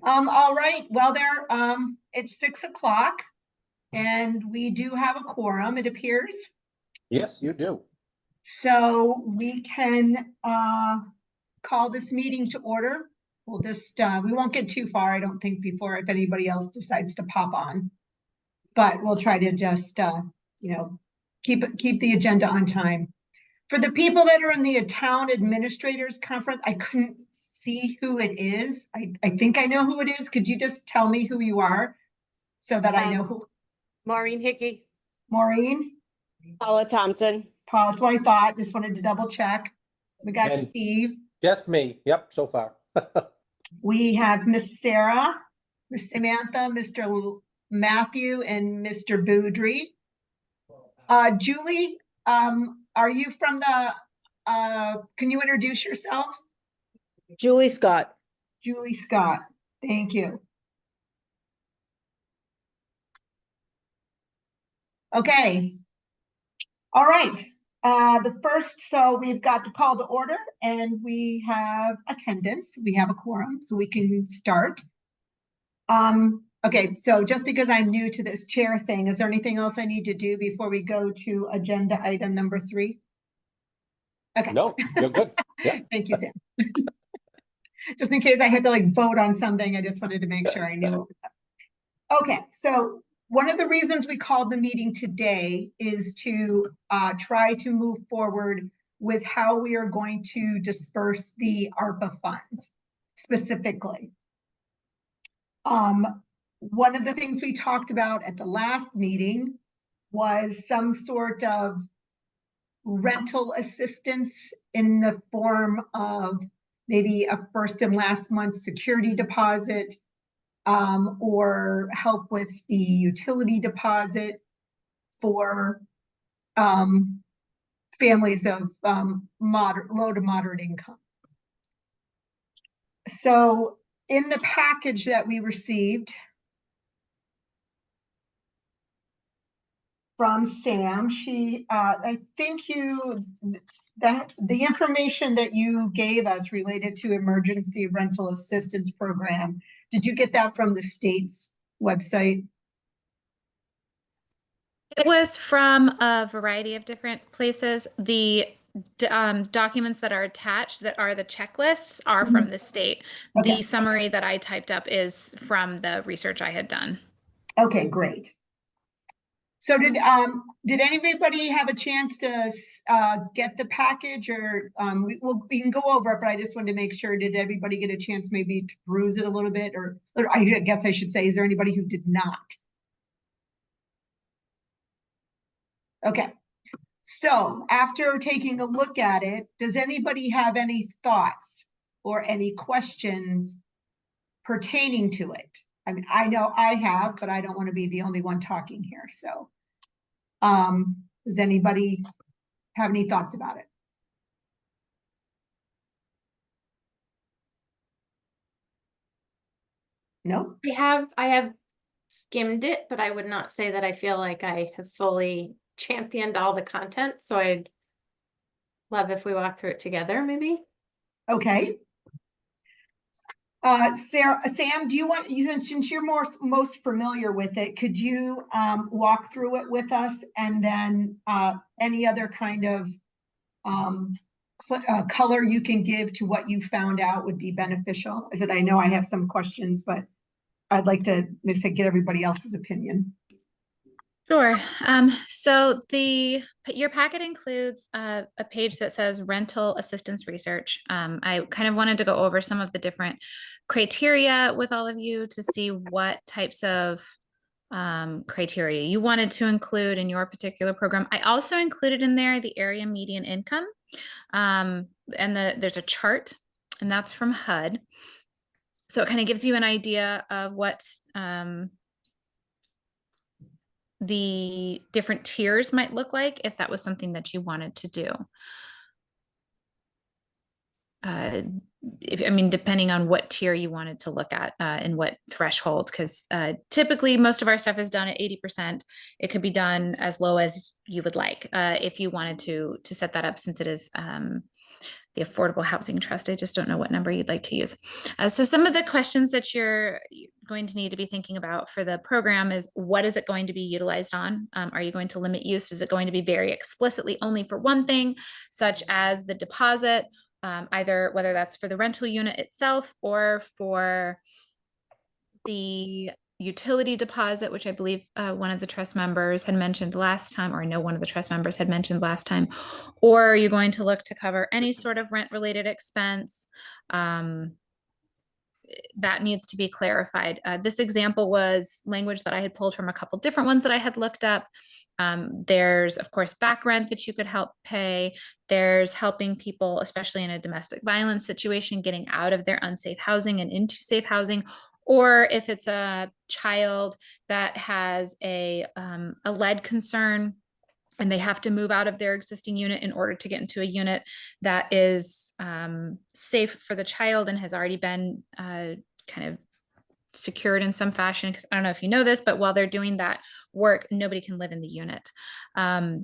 All right, well, it's 6 o'clock and we do have a quorum, it appears. Yes, you do. So we can, call this meeting to order. We'll just, we won't get too far, I don't think, before if anybody else decides to pop on. But we'll try to just, keep the agenda on time. For the people that are in the town administrators conference, I couldn't see who it is. I think I know who it is. Could you just tell me who you are so that I know who? Maureen Hickey. Maureen? Paula Thompson. Paul, that's what I thought. Just wanted to double check. We got And- Steve. Just me. Yep, so far. We have Miss Sarah, Miss Samantha, Mr. Matthew, and Mr. Boudry. Julie, are you from can you introduce yourself? Julie Scott. Julie Scott, thank you. Okay. All right. So we've got the call to order and we have attendance. We have a quorum, so we can start. Okay, so just because I'm new to this chair thing, is there anything else I need to do before we go to agenda item number 3? Okay. No, you're good. Yeah. Thank you, Sam. Just in case I had to vote on something, I just wanted to make sure I knew. Okay, so one of the reasons we called the meeting today is to try to move forward with how we are going to disperse the ARPA funds specifically. One of the things we talked about at the last meeting was some sort of rental assistance in the form of maybe a first and last month's security deposit, or help with the utility deposit for families of low to moderate income. So in the package that we received from Sam, I think the information that you gave us related to emergency rental assistance program, did you get that from the state's website? It was from a variety of different places. The documents that are attached that are the checklists are from the state. Okay. The summary that I typed up is from the research I had done. Okay, great. So did anybody have a chance to get the package, or we can go over it, but I just wanted to make sure, did everybody get a chance maybe to peruse it a little bit, or I guess I should say, is there anybody who did not? Okay, so after taking a look at it, does anybody have any thoughts or any questions pertaining to it? I mean, I know I have, but I don't want to be the only one talking here. So, does anybody have any thoughts about it? No? I have skimmed it, but I would not say that I feel like I have fully championed all the content. So I'd love if we walk through it together, maybe. Okay. Sam, do you want, since you're most familiar with it, could you walk through it with us, and then any other kind of color you can give to what you found out would be beneficial? As I know I have some questions, but I'd like to get everybody else's opinion. Sure. So your packet includes a page that says rental assistance research. I kind of wanted to go over some of the different criteria with all of you to see what types of criteria you wanted to include in your particular program. I also included in there the area median income, and there's a chart, and that's from HUD. So it kind of gives you an idea of what the different tiers might look like if that was something that you wanted to do. Depending on what tier you wanted to look at and what threshold, because typically most of our stuff is done at 80%. It could be done as low as you would like if you wanted to set that up, since it is the Affordable Housing Trust. I just don't know what number you'd like to use. So some of the questions that you're going to need to be thinking about for the program is, what is it going to be utilized on? Are you going to limit use? Is it going to be very explicitly only for one thing, such as the deposit, either whether that's for the rental unit itself or for the utility deposit, which I believe one of the trust members had mentioned last time, or I know one of the trust members had mentioned last time, or are you going to look to cover any sort of rent related expense? That needs to be clarified. This example was language that I had pulled from a couple different ones that I had looked up. There's, of course, back rent that you could help pay. There's helping people, especially in a domestic violence situation, getting out of their unsafe housing and into safe housing. Or if it's a child that has a lead concern and they have to move out of their existing unit in order to get into a unit that is safe for the child and has already been kind of secured in some fashion, because I don't know if you know this, but while they're doing that work, nobody can live in the unit.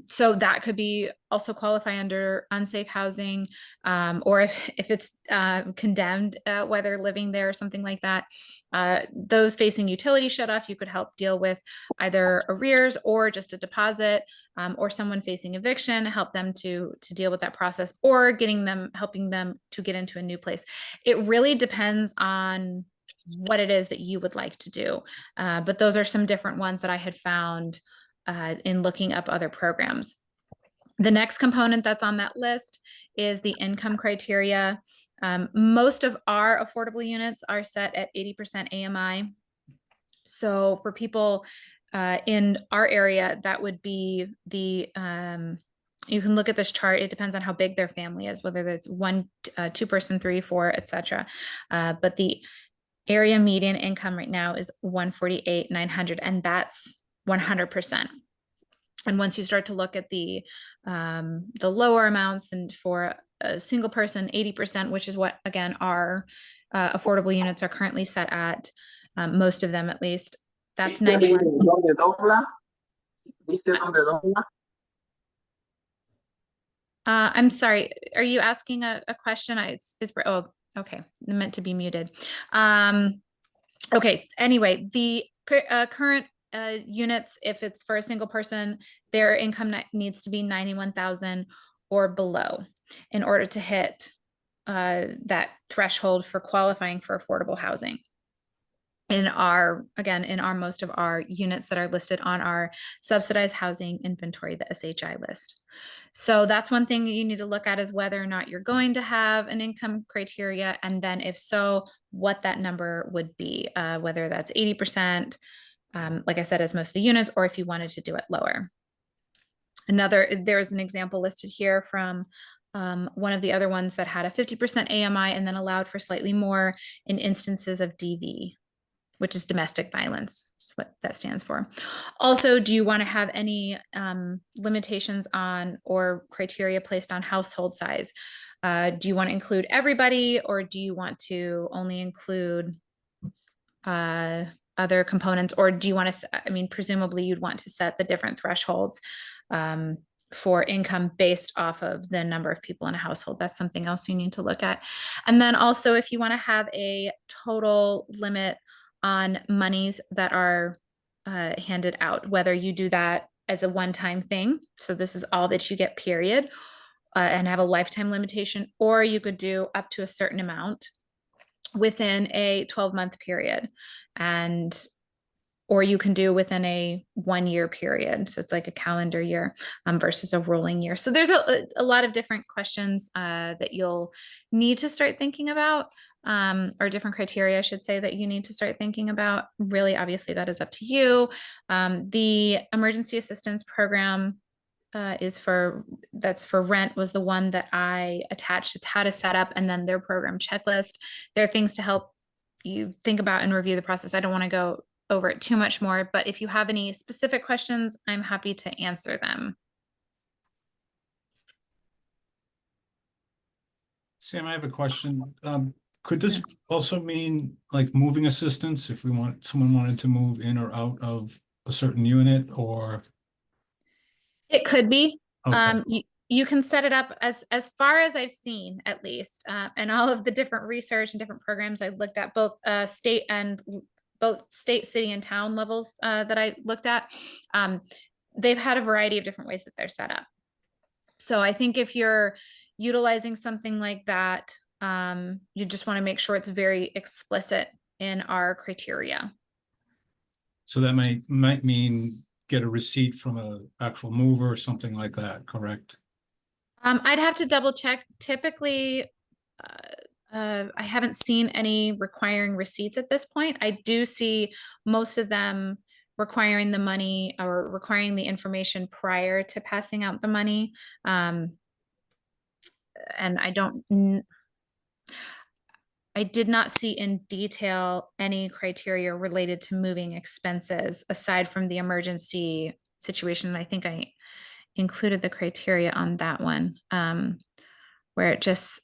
So that could be also qualify under unsafe housing, or if it's condemned, whether living there or something like that. Those facing utility shutoff, you could help deal with either arrears or just a deposit, or someone facing eviction, help them to deal with that process, or helping them to get into a new place. It really depends on what it is that you would like to do. But those are some different ones that I had found in looking up other programs. The next component that's on that list is the income criteria. Most of our affordable units are set at 80% AMI. So for people in our area, that would be the you can look at this chart. It depends on how big their family is, whether it's 1, 2 person, 3, 4, etc. But the area median income right now is 148,900, and that's 100%. And once you start to look at the lower amounts, and for a single person, 80%, which is what, again, our affordable units are currently set at, most of them at least, that's 91. I'm sorry, are you asking a question? Oh, okay, meant to be muted. Okay, anyway, the current units, if it's for a single person, their income needs to be 91,000 or below in order to hit that threshold for qualifying for affordable housing. In most of our units that are listed on our subsidized housing inventory, the SHI list. So that's one thing you need to look at, is whether or not you're going to have an income criteria, and then if so, what that number would be, whether that's 80%, like I said, as most of the units, or if you wanted to do it lower. There's an example listed here from one of the other ones that had a 50% AMI and then allowed for slightly more in instances of DV, which is domestic violence. That's what that stands for. Also, do you want to have any limitations on or criteria placed on household size? Do you want to include everybody, or do you want to only include other components? Or do you want to, presumably you'd want to set the different thresholds for income based off of the number of people in a household. That's something else you need to look at. And then also, if you want to have a total limit on monies that are handed out, whether you do that as a one-time thing, so this is all that you get, period, and have a lifetime limitation, or you could do up to a certain amount within a 12-month period, or you can do within a 1-year period. So it's like a calendar year versus a rolling year. So there's a lot of different questions that you'll need to start thinking about, or different criteria, I should say, that you need to start thinking about. Really, obviously, that is up to you. The emergency assistance program that's for rent was the one that I attached. It's how to set up, and then their program checklist. There are things to help you think about and review the process. I don't want to go over it too much more, but if you have any specific questions, I'm happy to answer them. Sam, I have a question. Could this also mean like moving assistance if someone wanted to move in or out of a certain unit, or? It could be. Okay. you can set it up as far as I've seen, at least, and all of the different research and different programs I looked at, both state, city, and town levels that I looked at. They've had a variety of different ways that they're set up. So I think if you're utilizing something like that, you just want to make sure it's very explicit in our criteria. So that might mean get a receipt from a actual mover or something like that, correct? I'd have to double check. Typically, I haven't seen any requiring receipts at this point. I do see most of them requiring the money or requiring the information prior to passing out the money. And I did not see in detail any criteria related to moving expenses aside from the emergency situation. And I think I included the criteria on that one, where it just,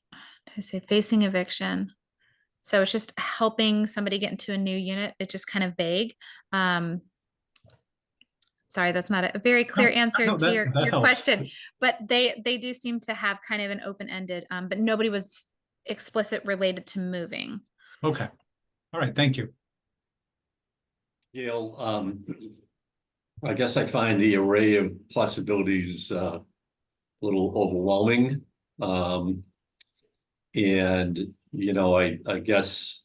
I say facing eviction. So it's just helping somebody get into a new unit. It's just kind of vague. Sorry, that's not a very clear answer no, to that your helps. question, but they do seem to have kind of an open-ended, but nobody was explicit related to moving. Okay, all right, thank you. Gail, I guess I find the array of possibilities a little overwhelming. And, you know, I guess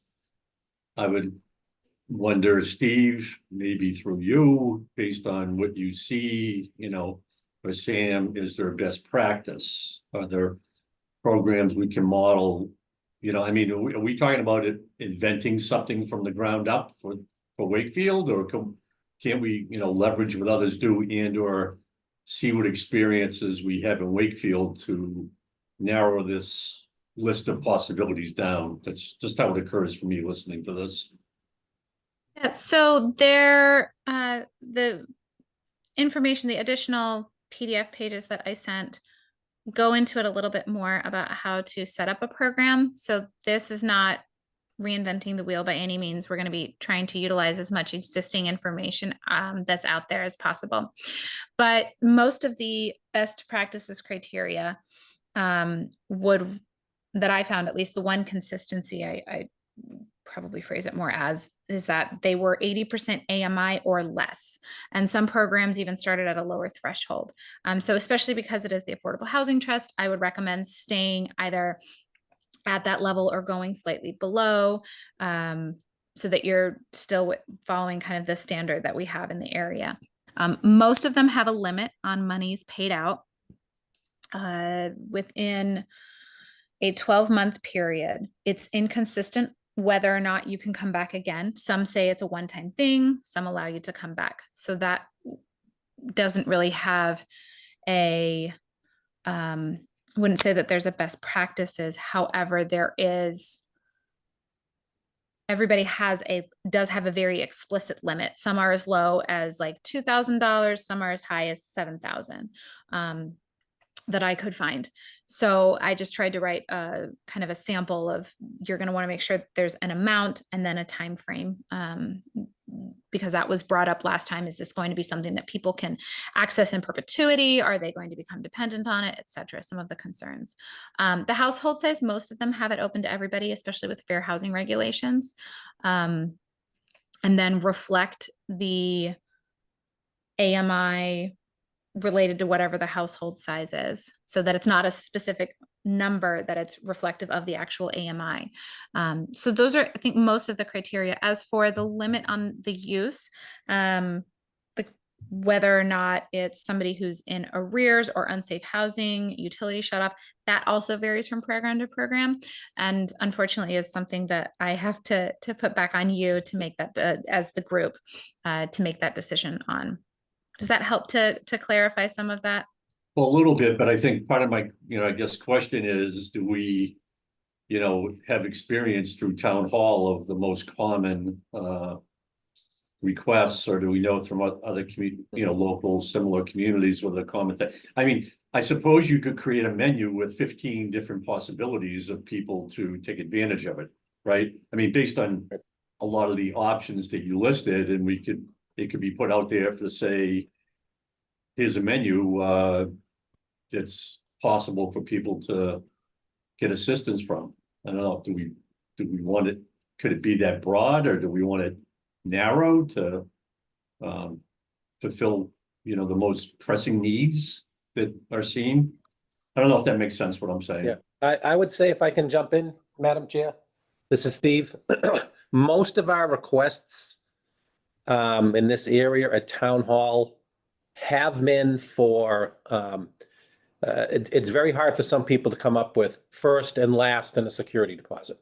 I would wonder, Steve, maybe through you, based on what you see, you know, or Sam, is there best practice? Are there programs we can model? You know, I mean, are we talking about it inventing something from the ground up for Wakefield, or can't we, you know, leverage what others do and or see what experiences we have in Wakefield to narrow this list of possibilities down? That's just how it occurs for me listening to this. Yeah, so the information, the additional PDF pages that I sent go into it a little bit more about how to set up a program. So this is not reinventing the wheel by any means. We're going to be trying to utilize as much existing information that's out there as possible. But most of the best practices criteria that I found, at least the one consistency I probably phrase it more as, is that they were 80% AMI or less. And some programs even started at a lower threshold. So especially because it is the Affordable Housing Trust, I would recommend staying either at that level or going slightly below, so that you're still following kind of the standard that we have in the area. Most of them have a limit on monies paid out within a 12-month period. It's inconsistent whether or not you can come back again. Some say it's a one-time thing, some allow you to come back. So that doesn't really have a, wouldn't say that there's a best practices. However, there is, everybody does have a very explicit limit. Some are as low as like $2,000, some are as high as $7,000. That I could find. So I just tried to write a kind of a sample of, you're going to want to make sure that there's an amount and then a time frame, because that was brought up last time. Is this going to be something that people can access in perpetuity? Are they going to become dependent on it, etc.? Some of the concerns. The household size, most of them have it open to everybody, especially with fair housing regulations, and then reflect the AMI related to whatever the household size is, so that it's not a specific number, that it's reflective of the actual AMI. So those are, I think, most of the criteria. As for the limit on the use, whether or not it's somebody who's in arrears or unsafe housing, utility shut off, that also varies from program to program. And unfortunately is something that I have to put back on you to make that, as the group, to make that decision on. Does that help to clarify some of that? Well, a little bit, but I think part of my, you know, I guess question is, do we, you know, have experience through town hall of the most common requests, or do we know from other local similar communities with a common thing? I mean, I suppose you could create a menu with 15 different possibilities of people to take advantage of it, right? I mean, based on a lot of the options that you listed, and it could be put out there for, say, here's a menu that's possible for people to get assistance from? I don't know, do we want it, could it be that broad, or do we want it narrow to fulfill, the most pressing needs that are seen? I don't know if that makes sense what I'm saying. Yeah. I would say, if I can jump in, Madam Chair, this is Steve. Most of our requests in this area at Town Hall have been for, it's very hard for some people to come up with first and last and a security deposit.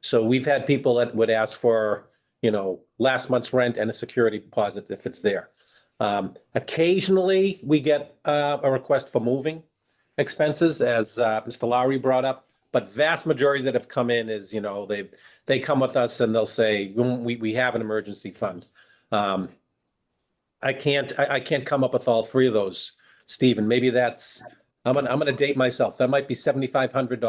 So we've had people that would ask for, last month's rent and a security deposit if it's there. Occasionally, we get a request for moving expenses, as Mr. Lowry brought up, but vast majority that have come in is, they come with us and they'll say, we have an emergency fund. I can't come up with all three of those, Stephen. Maybe that's, I'm gonna date myself. That might be $7,500.